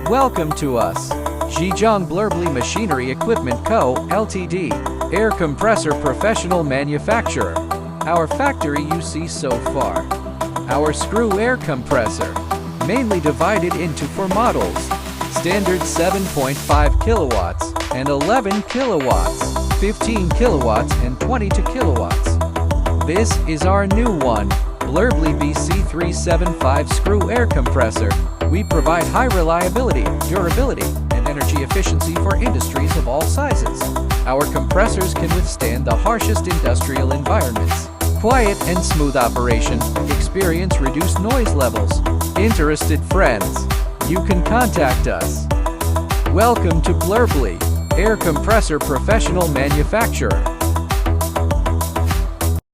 Welcome to us. Zhejiang Blerbly Machinery Equipment Co., Ltd., Air Compressor Professional Manufacturer. Our factory you see so far. Our screw air compressor, mainly divided into 4 models, standard 7.5 kilowatts and 11 kilowatts, 15 kilowatts and 22 kilowatts. This is our new one, Blerbly BC375 screw air compressor. We provide high reliability, durability, and energy efficiency for industries of all sizes. Our compressors can withstand the harshest industrial environments. Quiet and smooth operation, experience reduced noise levels. Interested friends, you can contact us. Welcome to Blerbly, Air Compressor Professional Manufacturer.